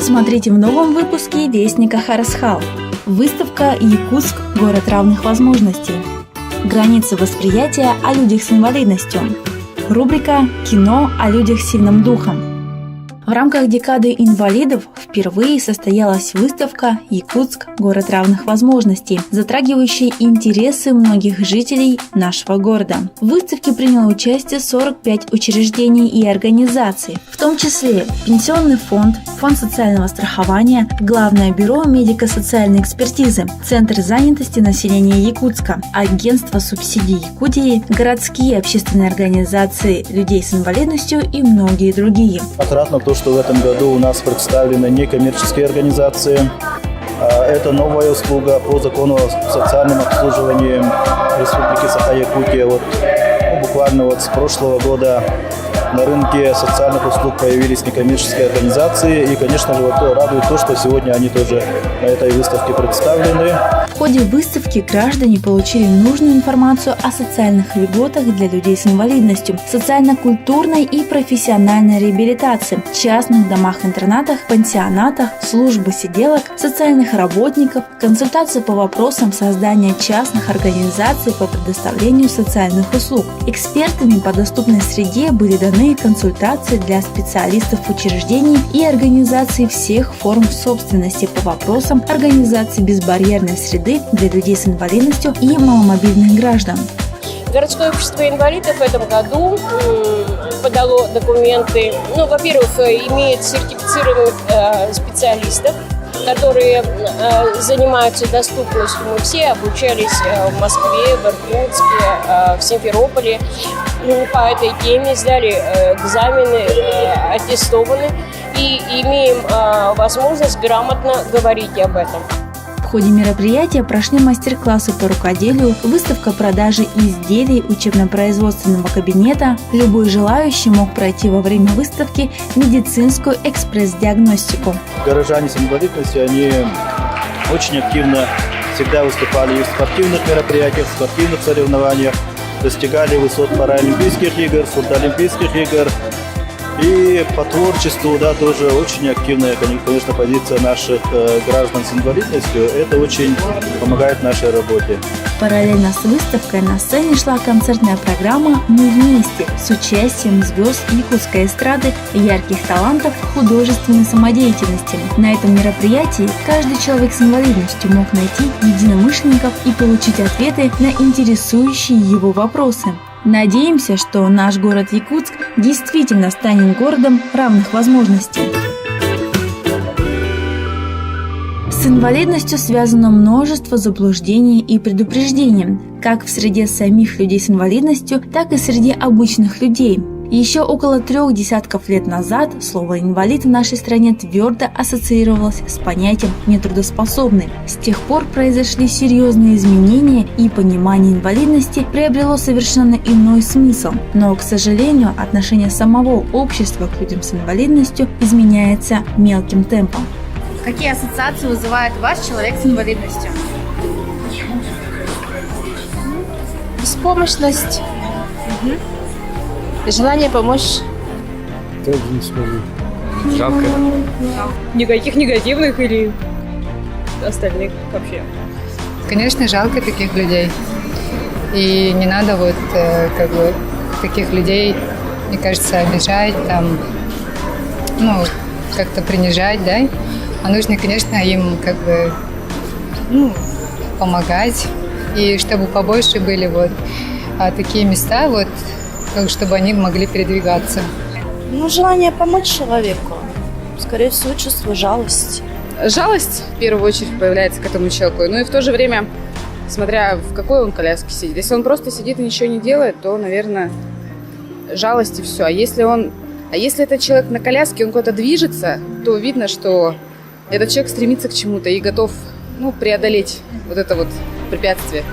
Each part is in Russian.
Смотрите в новом выпуске Вестника Харасхал. Выставка «Якутск. Город равных возможностей». Границы восприятия о людях с инвалидностью. Рубрика «Кино о людях с сильным духом». В рамках декады инвалидов впервые состоялась выставка «Якутск. Город равных возможностей», затрагивающая интересы многих жителей нашего города. В выставке приняло участие 45 учреждений и организаций, в том числе Пенсионный фонд, Фонд социального страхования, Главное бюро медико-социальной экспертизы, Центр занятости населения Якутска, Агентство субсидий Якутии, городские общественные организации людей с инвалидностью и многие другие. Отрадно то, что в этом году у нас представлены некоммерческие организации. Это новая услуга по закону о социальном обслуживании Республики Саха-Якутия. Буквально с прошлого года на рынке социальных услуг появились некоммерческие организации. И, конечно же, радует то, что сегодня они тоже на этой выставке представлены. В ходе выставки граждане получили нужную информацию о социальных льготах для людей с инвалидностью, социально-культурной и профессиональной реабилитации, частных домах-интернатах, пансионатах, службы сиделок, социальных работников, консультации по вопросам создания частных организаций по предоставлению социальных услуг. Экспертами по доступной среде были даны консультации для специалистов учреждений и организаций всех форм собственности по вопросам организации безбарьерной среды для людей с инвалидностью и маломобильных граждан. Городское общество инвалидов в этом году подало документы. Во-первых, имеет сертифицированных специалистов, которые занимаются доступностью. Мы все обучались в Москве, в Иркутске, в Симферополе по этой теме, сдали экзамены, аттестованы и имеем возможность грамотно говорить об этом. В ходе мероприятия прошли мастер-классы по рукоделию, выставка продажи изделий учебно-производственного кабинета. Любой желающий мог пройти во время выставки медицинскую экспресс-диагностику. Горожане с инвалидностью, они очень активно всегда выступали и в спортивных мероприятиях, в спортивных соревнованиях, достигали высот паралимпийских игр, сурдоолимпийских игр. И по творчеству, тоже очень активная, конечно, позиция наших граждан с инвалидностью. Это очень помогает нашей работе. Параллельно с выставкой на сцене шла концертная программа «Мы вместе» с участием звезд якутской эстрады и ярких талантов художественной самодеятельности. На этом мероприятии каждый человек с инвалидностью мог найти единомышленников и получить ответы на интересующие его вопросы. Надеемся, что наш город Якутск действительно станет городом равных возможностей. С инвалидностью связано множество заблуждений и предупреждений, как в среде самих людей с инвалидностью, так и среди обычных людей. Еще около 3 десятков лет назад слово «инвалид» в нашей стране твердо ассоциировалось с понятием «нетрудоспособный». С тех пор произошли серьезные изменения, и понимание инвалидности приобрело совершенно иной смысл. Но, к сожалению, отношение самого общества к людям с инвалидностью изменяется мелким темпом. Какие ассоциации вызывает ваш человек с инвалидностью? Беспомощность. Желание помочь. Тоже не скажу. Жалко. Никаких негативных или остальных вообще. Конечно, жалко таких людей. И не надо таких людей, мне кажется, обижать, как-то принижать, да? А нужно, конечно, им помогать. И чтобы побольше были такие места, чтобы они могли передвигаться. Желание помочь человеку. Скорее всего, чувство жалости. Жалость в первую очередь появляется к этому человеку. И в то же время, смотря в какой он коляске сидит. Если он просто сидит и ничего не делает, то, наверное, жалость и все. А если этот человек на коляске, он куда-то движется, то видно, что этот человек стремится к чему-то и готов преодолеть это препятствие.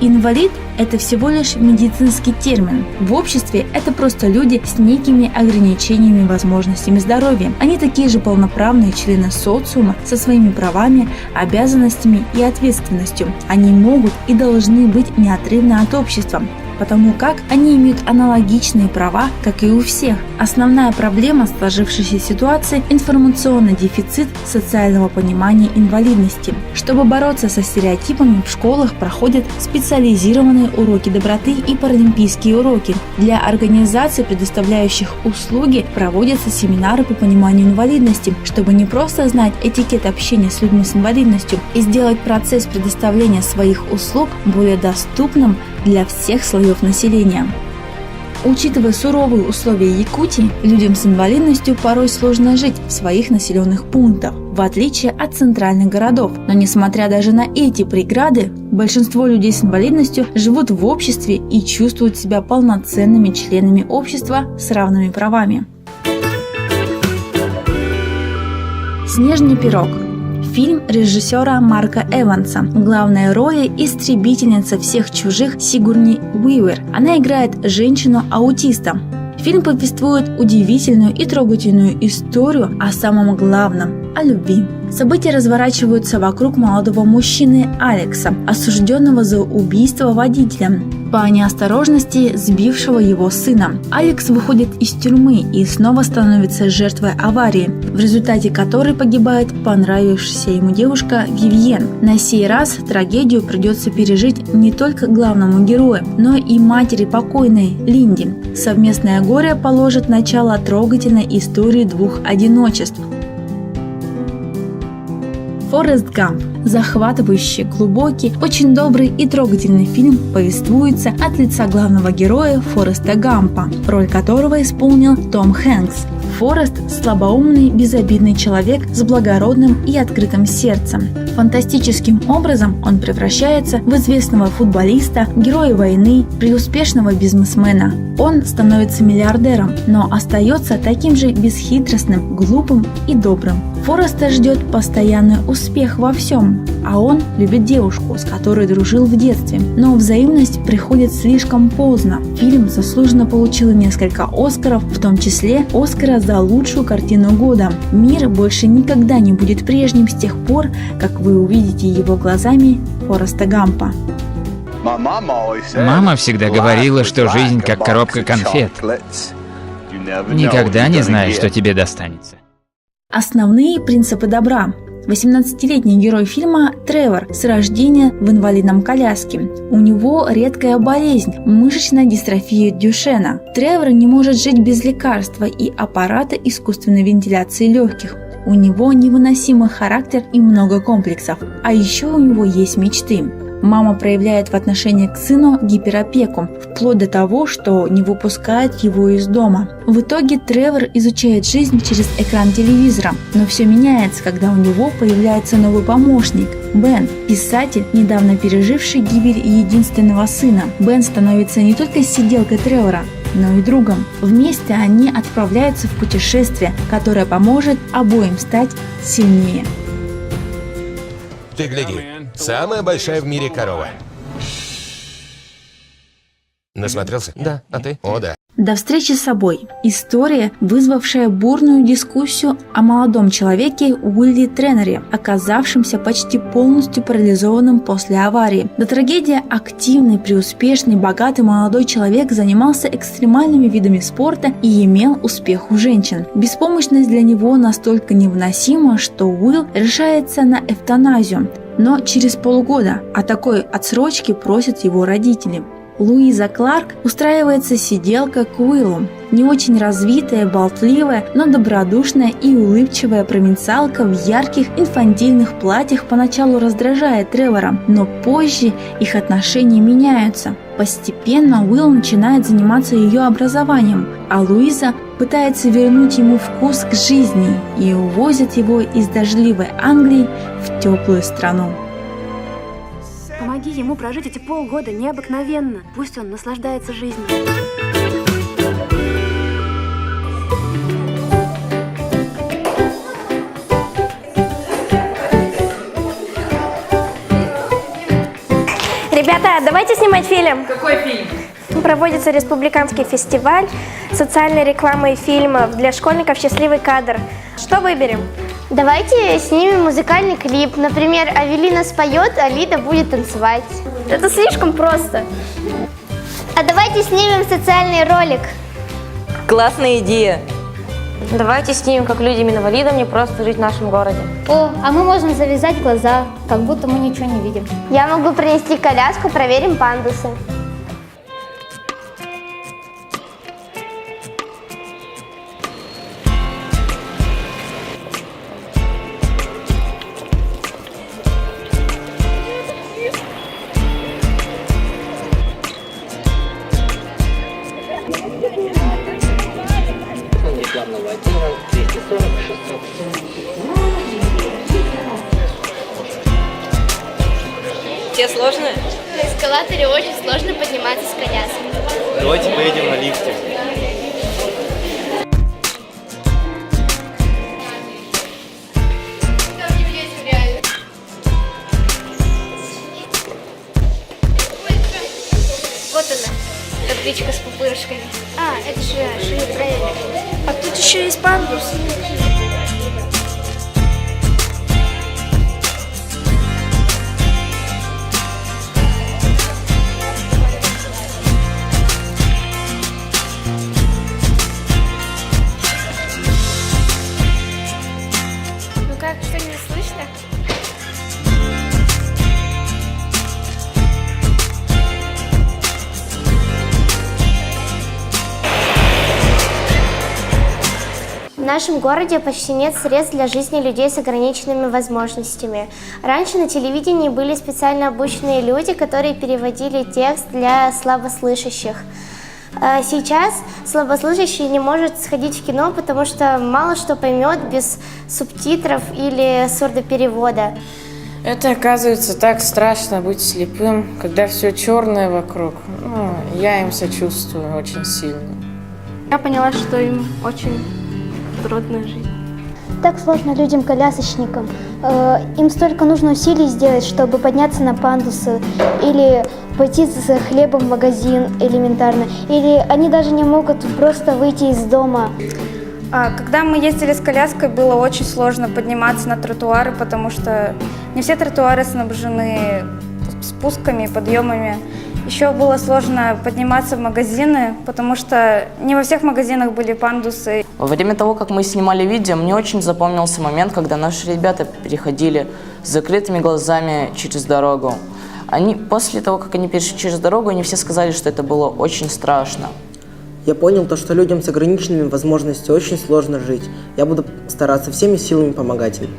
Инвалид – это всего лишь медицинский термин. В обществе это просто люди с некими ограничениями возможностями здоровья. Они такие же полноправные члены социума со своими правами, обязанностями и ответственностью. Они могут и должны быть неотрывны от общества. потому как они имеют аналогичные права, как и у всех. Основная проблема сложившейся ситуации – информационный дефицит социального понимания инвалидности. Чтобы бороться со стереотипами, в школах проходят специализированные уроки доброты и паралимпийские уроки. Для организаций, предоставляющих услуги, проводятся семинары по пониманию инвалидности, чтобы не просто знать этикет общения с людьми с инвалидностью и сделать процесс предоставления своих услуг более доступным для всех слоев населения. Учитывая суровые условия Якутии, людям с инвалидностью порой сложно жить в своих населенных пунктах, в отличие от центральных городов. Но несмотря даже на эти преграды, большинство людей с инвалидностью живут в обществе и чувствуют себя полноценными членами общества с равными правами. «Снежный пирог» – фильм режиссера Марка Эванса. В главной роли истребительница всех чужих Сигурни Уивер. Она играет женщину-аутиста. Фильм повествует удивительную и трогательную историю о самом главном – о любви. События разворачиваются вокруг молодого мужчины Алекса, осужденного за убийство водителя, по неосторожности сбившего его сына. Алекс выходит из тюрьмы и снова становится жертвой аварии, в результате которой погибает понравившаяся ему девушка Вивьен. На сей раз трагедию придется пережить не только главному герою, но и матери покойной Линди. Совместное горе положит начало трогательной истории двух одиночеств. «Форест Гамп» – захватывающий, глубокий, очень добрый и трогательный фильм повествуется от лица главного героя Фореста Гампа, роль которого исполнил Том Хэнкс. Форест – слабоумный, безобидный человек с благородным и открытым сердцем. Фантастическим образом он превращается в известного футболиста, героя войны, преуспешного бизнесмена. Он становится миллиардером, но остается таким же бесхитростным, глупым и добрым. Фореста ждет постоянный успех во всем, а он любит девушку, с которой дружил в детстве. Но взаимность приходит слишком поздно. Фильм заслуженно получил несколько Оскаров, в том числе Оскара за лучшую картину года. Мир больше никогда не будет прежним с тех пор, как вы увидите его глазами Фореста Гампа. Мама всегда говорила, что жизнь как коробка конфет. Никогда не знаешь, что тебе достанется. Основные принципы добра. 18-летний герой фильма Тревор с рождения в инвалидном коляске. У него редкая болезнь – мышечная дистрофия Дюшена. Тревор не может жить без лекарства и аппарата искусственной вентиляции легких. У него невыносимый характер и много комплексов. А еще у него есть мечты. Мама проявляет в отношении к сыну гиперопеку, вплоть до того, что не выпускает его из дома. В итоге Тревор изучает жизнь через экран телевизора, но все меняется, когда у него появляется новый помощник – Бен, писатель, недавно переживший гибель единственного сына. Бен становится не только сиделкой Тревора, но и другом. Вместе они отправляются в путешествие, которое поможет обоим стать сильнее. Ты гляди, самая большая в мире корова. Насмотрелся? Да. А ты? О, да. До встречи с собой. История, вызвавшая бурную дискуссию о молодом человеке Уилли Тренере, оказавшемся почти полностью парализованным после аварии. До трагедии активный, преуспешный, богатый молодой человек занимался экстремальными видами спорта и имел успех у женщин. Беспомощность для него настолько невыносима, что Уилл решается на эвтаназию. Но через полгода о такой отсрочке просят его родители. Луиза Кларк устраивается сиделка к Уиллу. Не очень развитая, болтливая, но добродушная и улыбчивая провинциалка в ярких инфантильных платьях поначалу раздражает Тревора, но позже их отношения меняются. Постепенно Уилл начинает заниматься ее образованием, а Луиза пытается вернуть ему вкус к жизни и увозит его из дождливой Англии в теплую страну. Помоги ему прожить эти полгода необыкновенно. Пусть он наслаждается жизнью. Ребята, давайте снимать фильм. Какой фильм? Проводится республиканский фестиваль социальной рекламы фильмов для школьников «Счастливый кадр». Что выберем? Давайте снимем музыкальный клип. Например, Авелина споет, а Лида будет танцевать. Это слишком просто. А давайте снимем социальный ролик. Классная идея. Давайте снимем, как людям-инвалидам не просто жить в нашем городе. О, а мы можем завязать глаза, как будто мы ничего не видим. Я могу принести коляску, проверим пандусы. Все сложные? На эскалаторе очень сложно подниматься с коляской. Давайте поедем на лифте. Вот она, табличка с пупырышками. А, это же неправильно. А тут еще есть пандус. Ну как, что-нибудь слышно? В нашем городе почти нет средств для жизни людей с ограниченными возможностями. Раньше на телевидении были специально обученные люди, которые переводили текст для слабослышащих. Сейчас слабослышащий не может сходить в кино, потому что мало что поймет без субтитров или сурдоперевода. Это, оказывается, так страшно быть слепым, когда все черное вокруг. Ну, я им сочувствую очень сильно. Я поняла, что им очень трудно жить. Так сложно людям-колясочникам. Им столько нужно усилий сделать, чтобы подняться на пандусы или пойти за хлебом в магазин элементарно. Или они даже не могут просто выйти из дома. Когда мы ездили с коляской, было очень сложно подниматься на тротуары, потому что не все тротуары снабжены спусками и подъемами. Еще было сложно подниматься в магазины, потому что не во всех магазинах были пандусы. Во время того, как мы снимали видео, мне очень запомнился момент, когда наши ребята переходили с закрытыми глазами через дорогу. После того, как они перешли через дорогу, они все сказали, что это было очень страшно. Я понял то, что людям с ограниченными возможностями очень сложно жить. Я буду стараться всеми силами помогать им.